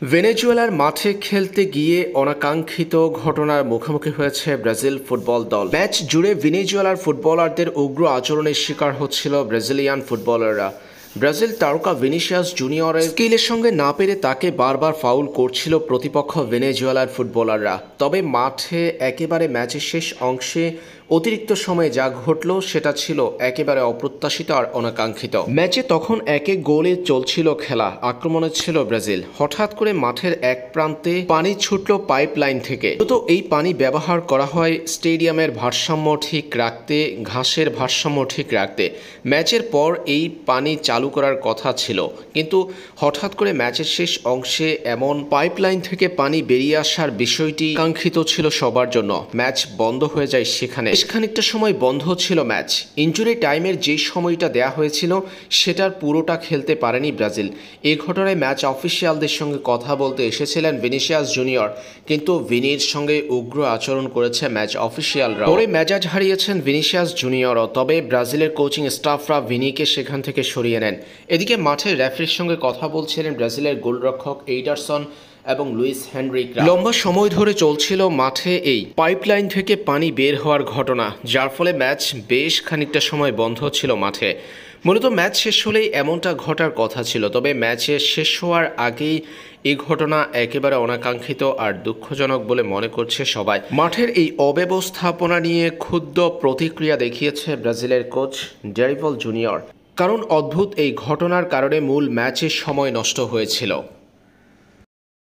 ভেনেজুয়েলার মাঠে খেলতে গিয়ে অনাকাঙ্ক্ষিত ঘটনার মুখোমুখি হয়েছে ব্রাজিল ফুটবল দল। ম্যাচ জুড়ে ভেনেজুয়েলার ফুটবলারদের উগ্র আচরণের শিকার হচ্ছিল ব্রাজিলিয়ান ফুটবলাররা। ব্রাজিল তারকা ভিনিসিয়াস জুনিয়রের স্কিলের সঙ্গে না পেরে তাকে বারবার ফাউল করছিল প্রতিপক্ষ ভেনেজুয়েলার ফুটবলাররা। তবে মাঠে একেবারে ম্যাচের শেষ অংশে অতিরিক্ত সময়ে যা ঘটল সেটা ছিল একেবারে অপ্রত্যাশিত আর অনাকাঙ্ক্ষিত। ম্যাচে তখন একে গোলে চলছিল খেলা, আক্রমণে ছিল ব্রাজিল। হঠাৎ করে মাঠের এক প্রান্তে পানি ছুটল পাইপ লাইন থেকে। তো এই পানি ব্যবহার করা হয় স্টেডিয়ামের ভারসাম্য ঠিক রাখতে, ঘাসের ভারসাম্য ঠিক রাখতে। ম্যাচের পর এই পানি চালু করার কথা ছিল, কিন্তু হঠাৎ করে ম্যাচের শেষ অংশে এমন পাইপলাইন থেকে পানি বেরিয়ে আসার বিষয়টি কাঙ্ক্ষিত ছিল সবার জন্য। ম্যাচ বন্ধ হয়ে যায় সেখানে। বেশ খানিকটা সময় বন্ধ ছিল ম্যাচ। ইনজুরি টাইমের যে সময়টা দেয়া হয়েছিল সেটার পুরোটা খেলতে পারেনি ব্রাজিল। এই ঘটনায় ম্যাচ অফিসিয়ালদের সঙ্গে কথা বলতে এসেছিলেন ভিনিসিয়াস জুনিয়র, কিন্তু ভিনির সঙ্গে উগ্র আচরণ করেছে ম্যাচ অফিসিয়ালরা। পরে মেজাজ হারিয়েছেন ভিনিসিয়াস জুনিয়রও। তবে ব্রাজিলের কোচিং স্টাফরা ভিনিকে সেখান থেকে সরিয়ে নেন। এদিকে মাঠে রেফারির সঙ্গে কথা বলছিলেন ব্রাজিলের গোলরক্ষক এইডারসন এবং লুইস হেনরিকরা। লম্বা সময় ধরে চলছিল মাঠে এই পাইপলাইন থেকে পানি বের হওয়ার ঘটনা, যার ফলে ম্যাচ বেশ খানিকটা সময় বন্ধ ছিল মাঠে। মূলত ম্যাচ শেষ হলেই এমনটা ঘটার কথা ছিল, তবে ম্যাচের শেষ হওয়ার আগেই এই ঘটনা একেবারে অনাকাঙ্ক্ষিত আর দুঃখজনক বলে মনে করছে সবাই। মাঠের এই অব্যবস্থাপনা নিয়ে ক্ষুব্ধ প্রতিক্রিয়া দেখিয়েছে ব্রাজিলের কোচ ডেরিভল জুনিয়র। কারণ অদ্ভুত এই ঘটনার কারণে মূল ম্যাচের সময় নষ্ট হয়েছিল।